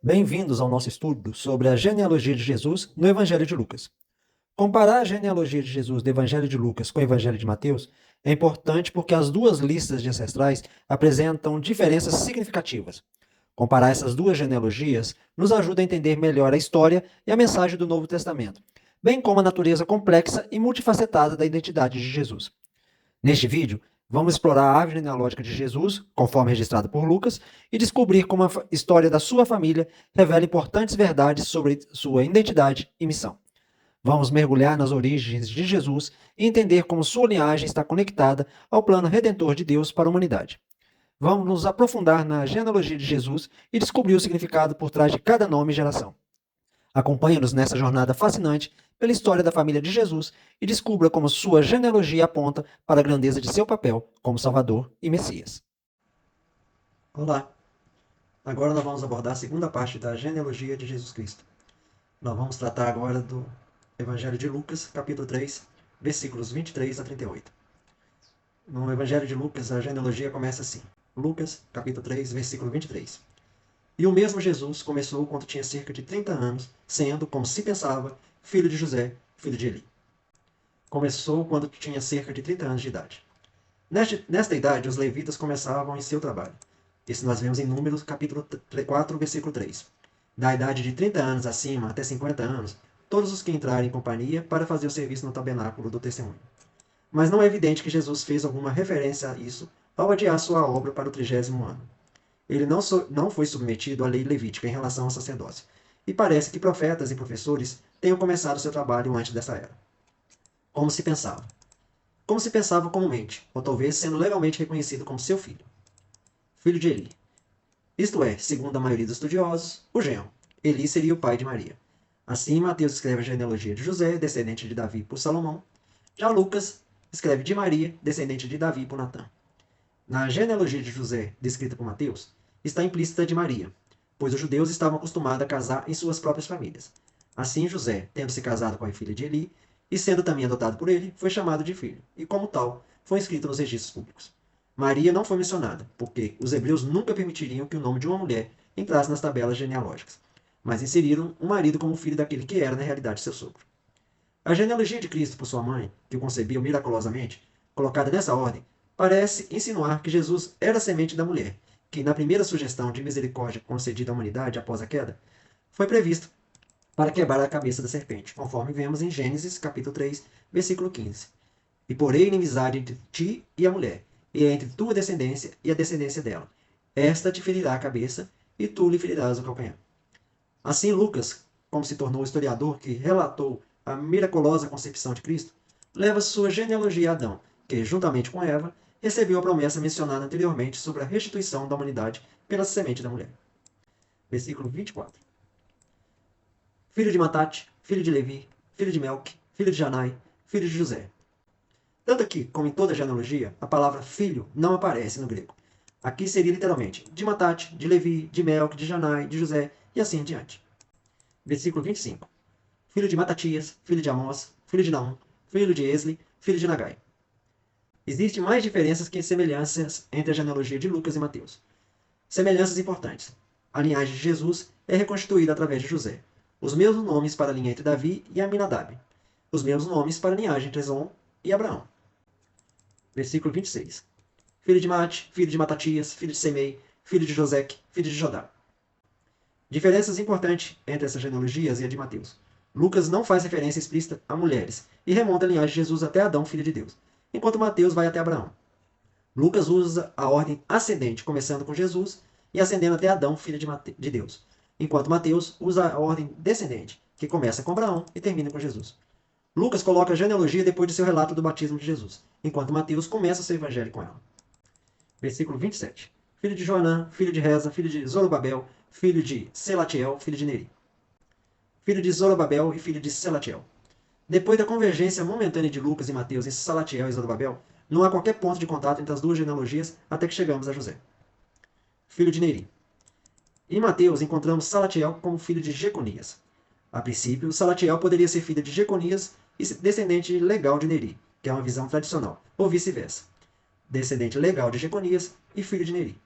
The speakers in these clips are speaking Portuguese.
Bem-vindos ao nosso estudo sobre a genealogia de Jesus no Evangelho de Lucas. Comparar a genealogia de Jesus do Evangelho de Lucas com o Evangelho de Mateus é importante porque as duas listas de ancestrais apresentam diferenças significativas. Comparar essas duas genealogias nos ajuda a entender melhor a história e a mensagem do Novo Testamento, bem como a natureza complexa e multifacetada da identidade de Jesus. Neste vídeo, vamos explorar a árvore genealógica de Jesus, conforme registrada por Lucas, e descobrir como a história da sua família revela importantes verdades sobre sua identidade e missão. Vamos mergulhar nas origens de Jesus e entender como sua linhagem está conectada ao plano redentor de Deus para a humanidade. Vamos nos aprofundar na genealogia de Jesus e descobrir o significado por trás de cada nome e geração. Acompanhe-nos nessa jornada fascinante pela história da família de Jesus e descubra como sua genealogia aponta para a grandeza de seu papel como Salvador e Messias. Olá! Agora nós vamos abordar a segunda parte da genealogia de Jesus Cristo. Nós vamos tratar agora do Evangelho de Lucas, capítulo 3, versículos 23 a 38. No Evangelho de Lucas, a genealogia começa assim. Lucas, capítulo 3, versículo 23. E o mesmo Jesus começou quando tinha cerca de 30 anos, sendo, como se pensava, filho de José, filho de Eli. Começou quando tinha cerca de 30 anos de idade. Nesta idade, os levitas começavam em seu trabalho. Isso nós vemos em Números, capítulo 4, versículo 3. Da idade de 30 anos acima até 50 anos, todos os que entrarem em companhia para fazer o serviço no tabernáculo do testemunho. Mas não é evidente que Jesus fez alguma referência a isso ao adiar sua obra para o 30º ano. Ele não foi submetido à lei levítica em relação ao sacerdócio, e parece que profetas e professores tenham começado seu trabalho antes dessa era. Como se pensava? Como se pensava comumente, ou talvez sendo legalmente reconhecido como seu filho. Filho de Eli. Isto é, segundo a maioria dos estudiosos, o genro. Eli seria o pai de Maria. Assim, Mateus escreve a genealogia de José, descendente de Davi por Salomão. Já Lucas escreve de Maria, descendente de Davi por Natã. Na genealogia de José, descrita por Mateus, está implícita a de Maria, pois os judeus estavam acostumados a casar em suas próprias famílias. Assim, José, tendo se casado com a filha de Eli, e sendo também adotado por ele, foi chamado de filho, e como tal, foi inscrito nos registros públicos. Maria não foi mencionada, porque os hebreus nunca permitiriam que o nome de uma mulher entrasse nas tabelas genealógicas, mas inseriram o marido como filho daquele que era, na realidade, seu sogro. A genealogia de Cristo por sua mãe, que o concebeu miraculosamente, colocada nessa ordem, parece insinuar que Jesus era a semente da mulher, que, na primeira sugestão de misericórdia concedida à humanidade após a queda, foi previsto para quebrar a cabeça da serpente, conforme vemos em Gênesis capítulo 3, versículo 15. E porei inimizade entre ti e a mulher, e entre tua descendência e a descendência dela. Esta te ferirá a cabeça, e tu lhe ferirás o calcanhar. Assim, Lucas, como se tornou o historiador que relatou a miraculosa concepção de Cristo, leva sua genealogia a Adão, que, juntamente com Eva, recebeu a promessa mencionada anteriormente sobre a restituição da humanidade pela semente da mulher. Versículo 24. Filho de Matate, filho de Levi, filho de Melque, filho de Janai, filho de José. Tanto aqui como em toda a genealogia, a palavra filho não aparece no grego. Aqui seria literalmente de Matate, de Levi, de Melque, de Janai, de José e assim em diante. Versículo 25. Filho de Matatias, filho de Amós, filho de Naum, filho de Esli, filho de Nagai. Existem mais diferenças que semelhanças entre a genealogia de Lucas e Mateus. Semelhanças importantes. A linhagem de Jesus é reconstituída através de José. Os mesmos nomes para a linha entre Davi e Aminadab. Os mesmos nomes para a linhagem entre Esrom e Abraão. Versículo 26. Filho de Mate, filho de Matatias, filho de Semei, filho de Joseque, filho de Jodá. Diferenças importantes entre essas genealogias e a de Mateus. Lucas não faz referência explícita a mulheres e remonta a linhagem de Jesus até Adão, filho de Deus, enquanto Mateus vai até Abraão. Lucas usa a ordem ascendente, começando com Jesus e ascendendo até Adão, filho de Deus, enquanto Mateus usa a ordem descendente, que começa com Abraão e termina com Jesus. Lucas coloca a genealogia depois de seu relato do batismo de Jesus, enquanto Mateus começa seu evangelho com ela. Versículo 27. Filho de Joanã, filho de Reza, filho de Zorobabel, filho de Selatiel, filho de Neri. Filho de Zorobabel e filho de Selatiel. Depois da convergência momentânea de Lucas e Mateus em Salatiel e Zorobabel, não há qualquer ponto de contato entre as duas genealogias até que chegamos a José. Filho de Neri. Em Mateus encontramos Salatiel como filho de Jeconias. A princípio, Salatiel poderia ser filho de Jeconias e descendente legal de Neri, que é uma visão tradicional, ou vice-versa. Descendente legal de Jeconias e filho de Neri.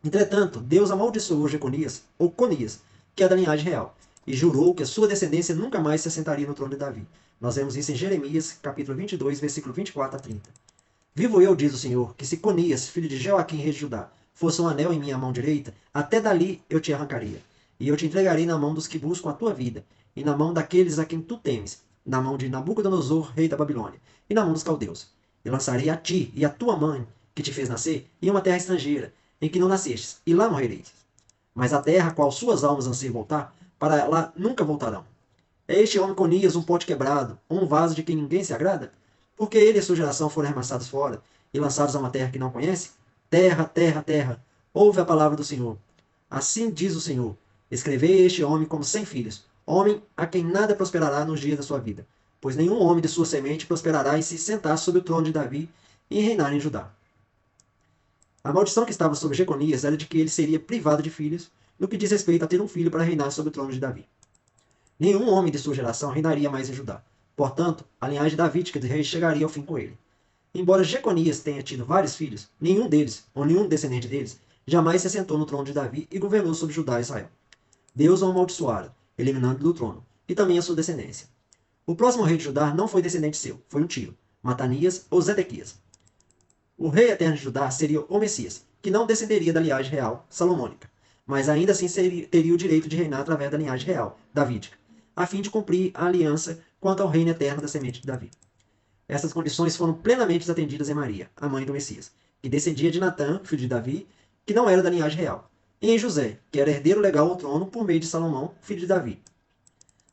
Entretanto, Deus amaldiçoou Jeconias, ou Conias, que é da linhagem real, e jurou que a sua descendência nunca mais se assentaria no trono de Davi. Nós vemos isso em Jeremias, capítulo 22, versículo 24 a 30. Vivo eu, diz o Senhor, que se Conias, filho de Joaquim, rei de Judá, fosse um anel em minha mão direita, até dali eu te arrancaria. E eu te entregarei na mão dos que buscam a tua vida, e na mão daqueles a quem tu temes, na mão de Nabucodonosor, rei da Babilônia, e na mão dos caldeus. E lançarei a ti e a tua mãe, que te fez nascer, em uma terra estrangeira, em que não nascestes, e lá morrereis. Mas a terra, a qual suas almas anseiam voltar, para lá nunca voltarão. É este homem Conias um pote quebrado, ou um vaso de quem ninguém se agrada? Porque ele e sua geração foram arremessados fora, e lançados a uma terra que não conhece? Terra, terra, terra, ouve a palavra do Senhor. Assim diz o Senhor, escrevei este homem como 100 filhos, homem a quem nada prosperará nos dias da sua vida, pois nenhum homem de sua semente prosperará em se sentar sobre o trono de Davi e reinar em Judá. A maldição que estava sobre Jeconias era de que ele seria privado de filhos, no que diz respeito a ter um filho para reinar sobre o trono de Davi. Nenhum homem de sua geração reinaria mais em Judá. Portanto, a linhagem davídica de reis chegaria ao fim com ele. Embora Jeconias tenha tido vários filhos, nenhum deles, ou nenhum descendente deles, jamais se assentou no trono de Davi e governou sobre Judá e Israel. Deus o amaldiçoara, eliminando do trono, e também a sua descendência. O próximo rei de Judá não foi descendente seu, foi um tio, Matanias ou Zedequias. O rei eterno de Judá seria o Messias, que não descenderia da linhagem real salomônica, mas ainda assim teria o direito de reinar através da linhagem real, davídica, a fim de cumprir a aliança quanto ao reino eterno da semente de Davi. Essas condições foram plenamente atendidas em Maria, a mãe do Messias, que descendia de Natã, filho de Davi, que não era da linhagem real, e em José, que era herdeiro legal ao trono por meio de Salomão, filho de Davi.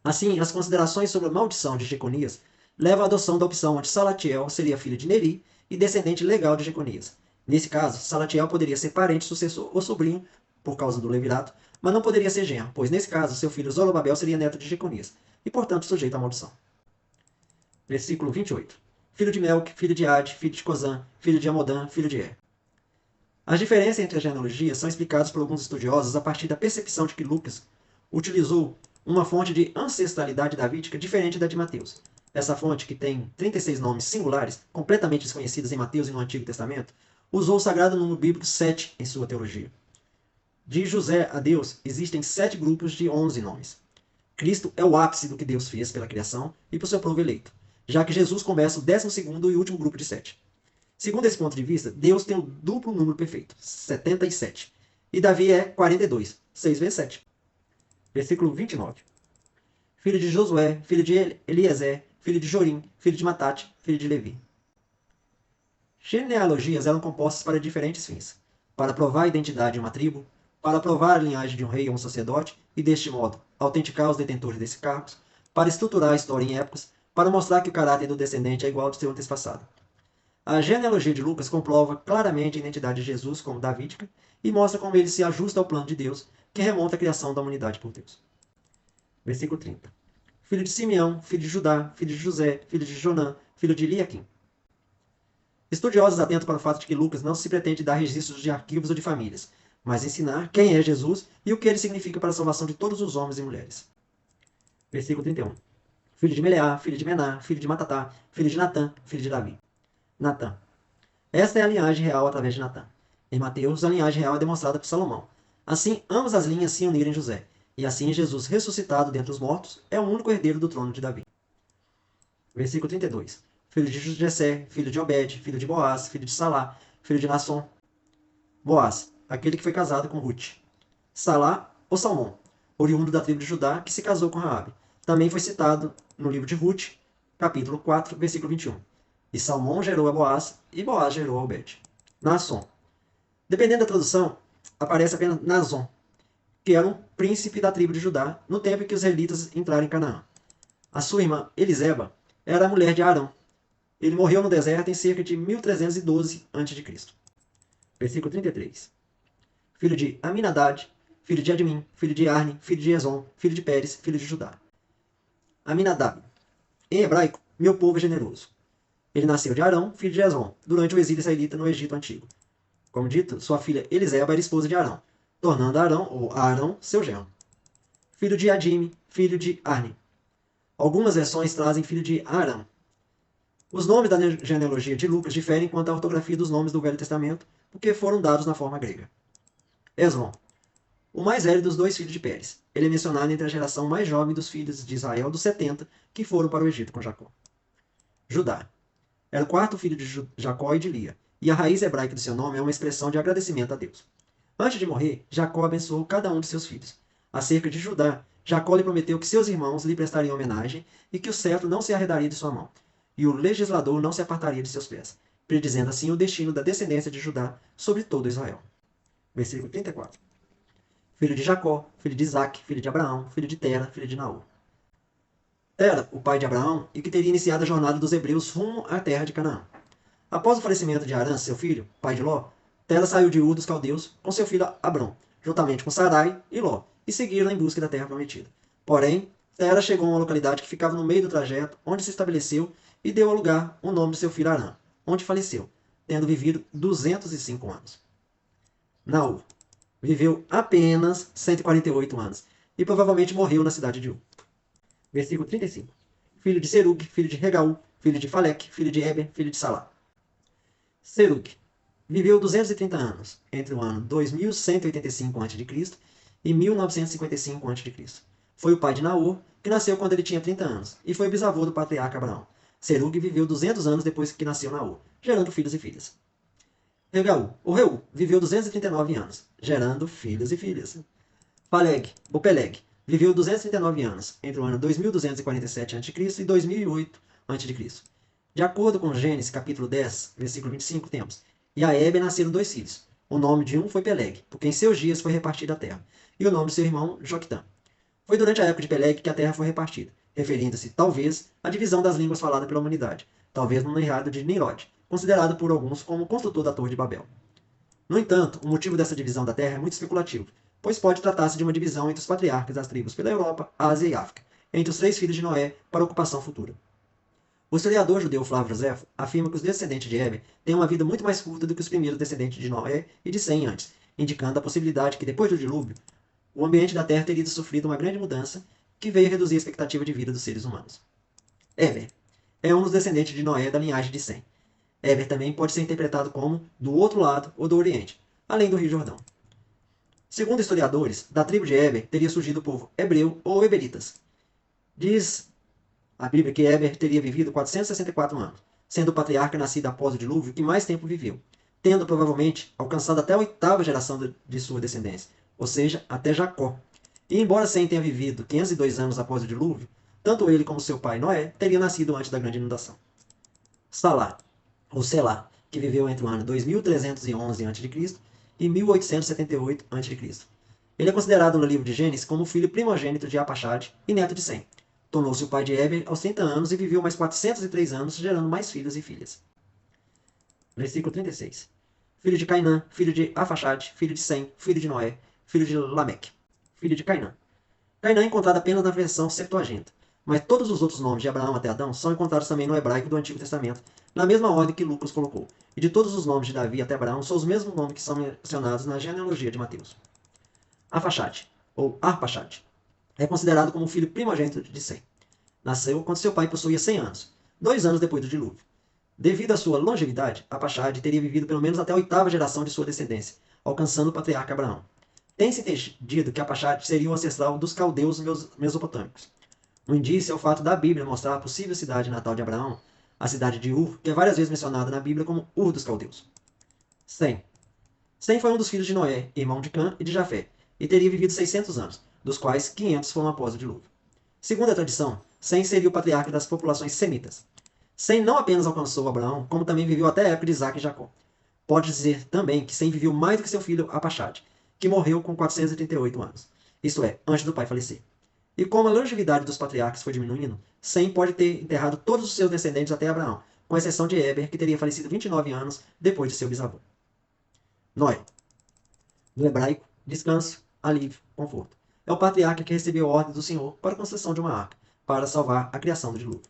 Assim, as considerações sobre a maldição de Jeconias levam à adoção da opção onde Salatiel seria filho de Neri e descendente legal de Jeconias. Nesse caso, Salatiel poderia ser parente, sucessor ou sobrinho, por causa do levirato, mas não poderia ser genro, pois nesse caso seu filho Zorobabel seria neto de Jeconias, e portanto sujeito à maldição. Versículo 28. Filho de Melque, filho de Ade, filho de Cozã, filho de Amodã, filho de Er. As diferenças entre as genealogias são explicadas por alguns estudiosos a partir da percepção de que Lucas utilizou uma fonte de ancestralidade davídica diferente da de Mateus. Essa fonte, que tem 36 nomes singulares, completamente desconhecidos em Mateus e no Antigo Testamento, usou o sagrado número bíblico 7 em sua teologia. De José a Deus, existem 7 grupos de 11 nomes. Cristo é o ápice do que Deus fez pela criação e por seu povo eleito, já que Jesus começa o 12º e último grupo de 7. Segundo esse ponto de vista, Deus tem o duplo número perfeito, 77. E Davi é 42, 6 vezes 7. Versículo 29. Filho de Josué, filho de Eliezer, filho de Jorim, filho de Matate, filho de Levi. Genealogias eram compostas para diferentes fins. Para provar a identidade de uma tribo, para provar a linhagem de um rei ou um sacerdote, e deste modo, autenticar os detentores desses cargos, para estruturar a história em épocas, para mostrar que o caráter do descendente é igual ao de seu antepassado. A genealogia de Lucas comprova claramente a identidade de Jesus como davídica e mostra como ele se ajusta ao plano de Deus, que remonta à criação da humanidade por Deus. Versículo 30. Filho de Simeão, filho de Judá, filho de José, filho de Jonã, filho de Eliaquim. Estudiosos atentam para o fato de que Lucas não se pretende dar registros de arquivos ou de famílias, mas ensinar quem é Jesus e o que ele significa para a salvação de todos os homens e mulheres. Versículo 31. Filho de Meleá, filho de Mená, filho de Matatá, filho de Natã, filho de Davi. Natã. Esta é a linhagem real através de Natã. Em Mateus, a linhagem real é demonstrada por Salomão. Assim, ambas as linhas se uniram em José, e assim Jesus, ressuscitado dentre os mortos, é o único herdeiro do trono de Davi. Versículo 32. Filho de Jessé, filho de Obed, filho de Boaz, filho de Salá, filho de Nasson. Boaz, aquele que foi casado com Ruth. Salá ou Salmão, oriundo da tribo de Judá, que se casou com Raabe. Também foi citado no livro de Ruth, capítulo 4, versículo 21. E Salmão gerou a Boaz, e Boaz gerou a Obed. Nasson. Dependendo da tradução, aparece apenas Nazon, que era um príncipe da tribo de Judá, no tempo em que os israelitas entraram em Canaã. A sua irmã, Eliseba, era a mulher de Arão. Ele morreu no deserto em cerca de 1312 a.C. Versículo 33. Filho de Aminadab, filho de Admin, filho de Arni, filho de Ezon, filho de Pérez, filho de Judá. Aminadab. Em hebraico, meu povo é generoso. Ele nasceu de Arão, filho de Ezon, durante o exílio israelita no Egito Antigo. Como dito, sua filha Eliseba era esposa de Arão, tornando Arão, ou Arão, seu genro. Filho de Adime, filho de Arni. Algumas versões trazem filho de Arão. Os nomes da genealogia de Lucas diferem quanto à ortografia dos nomes do Velho Testamento, porque foram dados na forma grega. Esron. o mais velho dos dois filhos de Pérez. Ele é mencionado entre a geração mais jovem dos filhos de Israel, dos 70, que foram para o Egito com Jacó. Judá. Era o quarto filho de Jacó e de Lia, e a raiz hebraica do seu nome é uma expressão de agradecimento a Deus. Antes de morrer, Jacó abençoou cada um de seus filhos. Acerca de Judá, Jacó lhe prometeu que seus irmãos lhe prestariam homenagem e que o cetro não se arredaria de sua mão, e o legislador não se apartaria de seus pés, predizendo assim o destino da descendência de Judá sobre todo Israel. Versículo 34. Filho de Jacó, filho de Isaque, filho de Abraão, filho de Tera, filho de Naor. Tera, o pai de Abraão, e que teria iniciado a jornada dos hebreus rumo à terra de Canaã. Após o falecimento de Arã, seu filho, pai de Ló, Tera saiu de Ur dos caldeus com seu filho Abrão, juntamente com Sarai e Ló, e seguiram em busca da terra prometida. Porém, Tera chegou a uma localidade que ficava no meio do trajeto, onde se estabeleceu e deu ao lugar o nome de seu filho Arã, onde faleceu, tendo vivido 205 anos. Naor viveu apenas 148 anos e provavelmente morreu na cidade de Ur. Versículo 35. Filho de Serug, filho de Regaú, filho de Faleque, filho de Eber, filho de Salá. Serug viveu 230 anos, entre o ano 2185 a.C. e 1955 a.C. Foi o pai de Naor, que nasceu quando ele tinha 30 anos, e foi bisavô do patriarca Abraão. Serug viveu 200 anos depois que nasceu Naor, gerando filhos e filhas. Regaú, ou Reu, viveu 239 anos, gerando filhos e filhas. Peleg, viveu 239 anos, entre o ano 2247 a.C. e 2008 a.C. De acordo com Gênesis capítulo 10, versículo 25, temos: E a Eber nasceram dois filhos. O nome de um foi Peleg, porque em seus dias foi repartida a terra, e o nome de seu irmão, Joctã. Foi durante a época de Peleg que a terra foi repartida, referindo-se, talvez, à divisão das línguas faladas pela humanidade, talvez no reinado de Nimrod, considerado por alguns como o construtor da Torre de Babel. No entanto, o motivo dessa divisão da terra é muito especulativo, pois pode tratar-se de uma divisão entre os patriarcas das tribos pela Europa, Ásia e África, entre os 3 filhos de Noé para ocupação futura. O historiador judeu Flávio Josefo afirma que os descendentes de Eber têm uma vida muito mais curta do que os primeiros descendentes de Noé e de Sem antes, indicando a possibilidade que, depois do dilúvio, o ambiente da Terra teria sofrido uma grande mudança que veio reduzir a expectativa de vida dos seres humanos. Eber é um dos descendentes de Noé da linhagem de Sem. Eber também pode ser interpretado como do outro lado ou do Oriente, além do Rio Jordão. Segundo historiadores, da tribo de Eber teria surgido o povo hebreu ou heberitas. Diz a Bíblia que Eber teria vivido 464 anos, sendo o patriarca nascido após o dilúvio que mais tempo viveu, tendo provavelmente alcançado até a 8ª geração de sua descendência, ou seja, até Jacó. E embora Sem tenha vivido 502 anos após o dilúvio, tanto ele como seu pai Noé teriam nascido antes da grande inundação. Salá, ou Selá, que viveu entre o ano 2311 a.C. e 1878 a.C. Ele é considerado no livro de Gênesis como o filho primogênito de Apaxade e neto de Sem. Tornou-se o pai de Eber aos 30 anos e viveu mais 403 anos, gerando mais filhos e filhas. Versículo 36. Filho de Cainã, filho de Afaxade, filho de Sem, filho de Noé, filho de Lameque, filho de Cainã. Cainã é encontrado apenas na versão Septuaginta, mas todos os outros nomes de Abraão até Adão são encontrados também no hebraico do Antigo Testamento, na mesma ordem que Lucas colocou. E de todos os nomes de Davi até Abraão são os mesmos nomes que são mencionados na genealogia de Mateus. Afaxade, ou Arpaxade, é considerado como o filho primogênito de Sem. Nasceu quando seu pai possuía 100 anos, 2 anos depois do dilúvio. Devido à sua longevidade, Arpaxade teria vivido pelo menos até a 8ª geração de sua descendência, alcançando o patriarca Abraão. Tem-se entendido que Arpaxade seria o ancestral dos caldeus mesopotâmicos. Um indício é o fato da Bíblia mostrar a possível cidade natal de Abraão, a cidade de Ur, que é várias vezes mencionada na Bíblia como Ur dos caldeus. Sem. Sem foi um dos filhos de Noé, irmão de Cã e de Jafé, e teria vivido 600 anos, dos quais 500 foram após o dilúvio. Segundo a tradição, Sem seria o patriarca das populações semitas. Sem não apenas alcançou Abraão, como também viveu até a época de Isaac e Jacó. Pode dizer também que Sem viveu mais do que seu filho Apaxade, que morreu com 438 anos, isto é, antes do pai falecer. E como a longevidade dos patriarcas foi diminuindo, Sem pode ter enterrado todos os seus descendentes até Abraão, com exceção de Eber, que teria falecido 29 anos depois de seu bisavô. Noé. Do hebraico, descanso, alívio, conforto. É o patriarca que recebeu a ordem do Senhor para a construção de uma arca, para salvar a criação do dilúvio.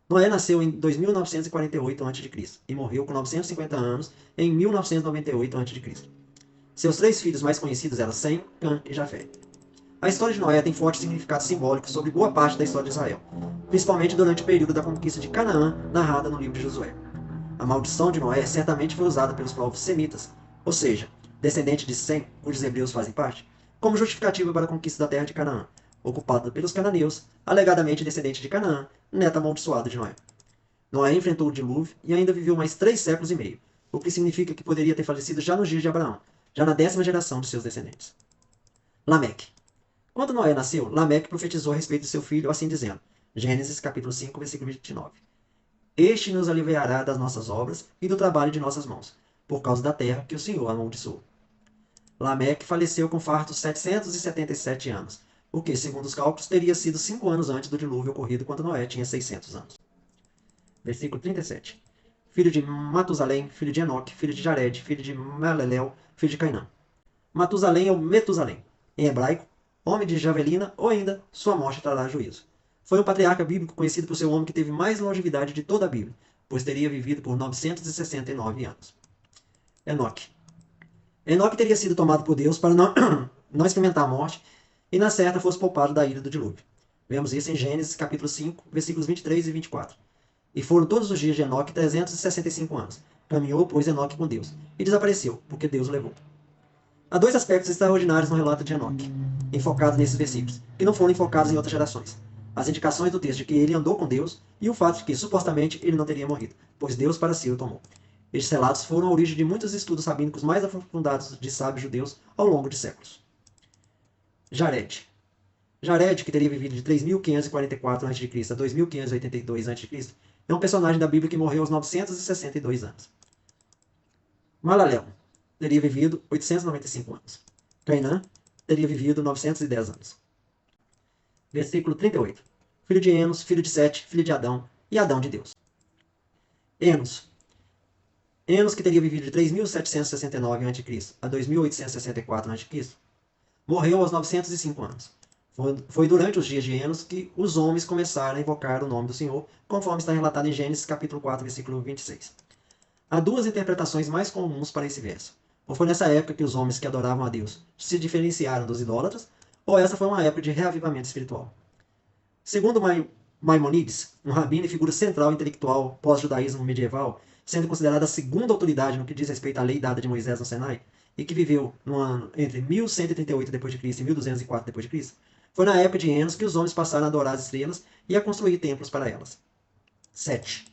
Noé nasceu em 2948 a.C. e morreu com 950 anos em 1998 a.C. Seus 3 filhos mais conhecidos eram Sem, Cã e Jafé. A história de Noé tem forte significado simbólico sobre boa parte da história de Israel, principalmente durante o período da conquista de Canaã, narrada no livro de Josué. A maldição de Noé certamente foi usada pelos povos semitas, ou seja, descendentes de Sem, cujos hebreus fazem parte, como justificativa para a conquista da terra de Canaã, ocupada pelos cananeus, alegadamente descendente de Canaã, neto amaldiçoado de Noé. Noé enfrentou o dilúvio e ainda viveu mais 3 séculos e meio, o que significa que poderia ter falecido já nos dias de Abraão, já na 10ª geração de seus descendentes. Lameque. Quando Noé nasceu, Lameque profetizou a respeito de seu filho, assim dizendo, Gênesis capítulo 5, versículo 29. Este nos aliviará das nossas obras e do trabalho de nossas mãos, por causa da terra que o Senhor amaldiçoou. Lameque faleceu com fartos 777 anos, o que, segundo os cálculos, teria sido 5 anos antes do dilúvio ocorrido quando Noé tinha 600 anos. Versículo 37. Filho de Matusalém, filho de Enoque, filho de Jared, filho de Malelel, filho de Cainã. Matusalém é o Metusalém, em hebraico, homem de Javelina, ou ainda, sua morte trará juízo. Foi um patriarca bíblico conhecido por ser o homem que teve mais longevidade de toda a Bíblia, pois teria vivido por 969 anos. Enoque. Enoque teria sido tomado por Deus para não experimentar a morte e na certa fosse poupado da ira do dilúvio. Vemos isso em Gênesis capítulo 5, versículos 23 e 24. E foram todos os dias de Enoque 365 anos. Caminhou, pois, Enoque com Deus, e desapareceu, porque Deus o levou. Há 2 aspectos extraordinários no relato de Enoque, enfocados nesses versículos, que não foram enfocados em outras gerações. As indicações do texto de que ele andou com Deus e o fato de que, supostamente, ele não teria morrido, pois Deus para si o tomou. Estes relatos foram a origem de muitos estudos rabínicos mais aprofundados de sábios judeus ao longo de séculos. Jared. Jared, que teria vivido de 3.544 a.C. a 2.582 a.C., é um personagem da Bíblia que morreu aos 962 anos. Malalel teria vivido 895 anos. Cainã teria vivido 910 anos. Versículo 38. Filho de Enos, filho de Sete, filho de Adão, e Adão de Deus. Enos, que teria vivido de 3.769 a.C. a 2.864 a.C., morreu aos 905 anos. Foi durante os dias de Enos que os homens começaram a invocar o nome do Senhor, conforme está relatado em Gênesis capítulo 4, versículo 26. Há 2 interpretações mais comuns para esse verso. Ou foi nessa época que os homens que adoravam a Deus se diferenciaram dos idólatras, ou essa foi uma época de reavivamento espiritual. Segundo Maimonides, um rabino e figura central intelectual pós-judaísmo medieval, sendo considerado a segunda autoridade no que diz respeito à lei dada de Moisés no Sinai, e que viveu no ano entre 1138 d.C. e 1204 d.C., foi na época de Enos que os homens passaram a adorar as estrelas e a construir templos para elas. 7.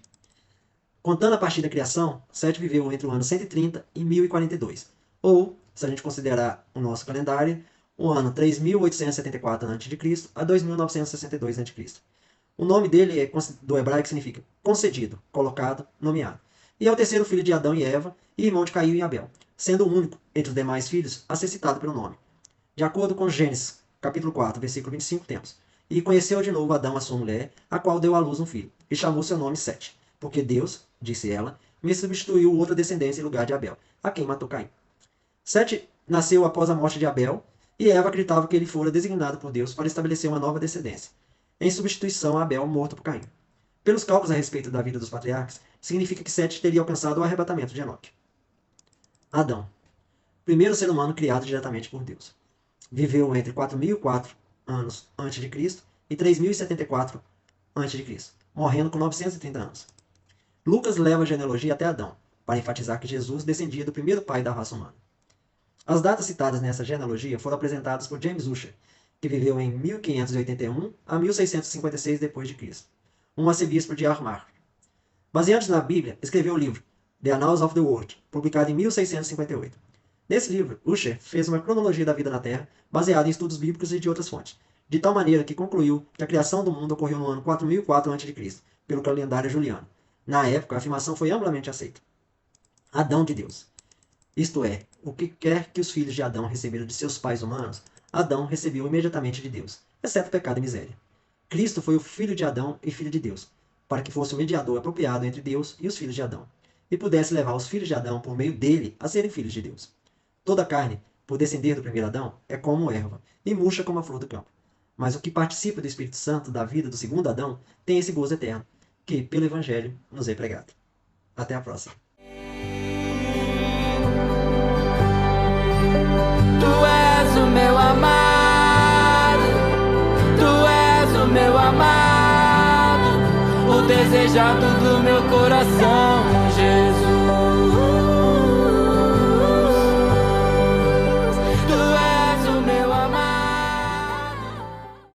Contando a partir da criação, Sete viveu entre o ano 130 e 1042, ou, se a gente considerar o nosso calendário, o ano 3874 a.C. a 2962 a.C. O nome dele do hebraico significa concedido, colocado, nomeado. E é o terceiro filho de Adão e Eva e irmão de Caim e Abel, sendo o único entre os demais filhos a ser citado pelo nome. De acordo com Gênesis, capítulo 4, versículo 25, temos: E conheceu de novo Adão a sua mulher, a qual deu à luz um filho, e chamou seu nome Sete, porque Deus, disse ela, me substituiu outra descendência em lugar de Abel, a quem matou Caim. Sete nasceu após a morte de Abel, e Eva acreditava que ele fora designado por Deus para estabelecer uma nova descendência, em substituição a Abel morto por Caim. Pelos cálculos a respeito da vida dos patriarcas, significa que Sete teria alcançado o arrebatamento de Enoque. Adão, primeiro ser humano criado diretamente por Deus. Viveu entre 4.004 anos antes de Cristo e 3.074 antes de Cristo, morrendo com 930 anos. Lucas leva a genealogia até Adão, para enfatizar que Jesus descendia do primeiro pai da raça humana. As datas citadas nessa genealogia foram apresentadas por James Ussher, que viveu em 1581 a 1656 d.C., um arcebispo de Armagh. Baseado na Bíblia, escreveu o livro The Annals of the World, publicado em 1658. Nesse livro, Ussher fez uma cronologia da vida na Terra, baseada em estudos bíblicos e de outras fontes, de tal maneira que concluiu que a criação do mundo ocorreu no ano 4004 a.C., pelo calendário juliano. Na época, a afirmação foi amplamente aceita. Adão de Deus. Isto é, o que quer que os filhos de Adão receberam de seus pais humanos, Adão recebeu imediatamente de Deus, exceto pecado e miséria. Cristo foi o filho de Adão e filho de Deus, para que fosse o mediador apropriado entre Deus e os filhos de Adão, e pudesse levar os filhos de Adão por meio dele a serem filhos de Deus. Toda carne, por descender do primeiro Adão, é como erva, e murcha como a flor do campo. Mas o que participa do Espírito Santo da vida do segundo Adão tem esse gozo eterno, que, pelo Evangelho, nos é pregado. Até a próxima. Tu és o meu amado, tu és o meu amado, o desejado do meu coração, Jesus.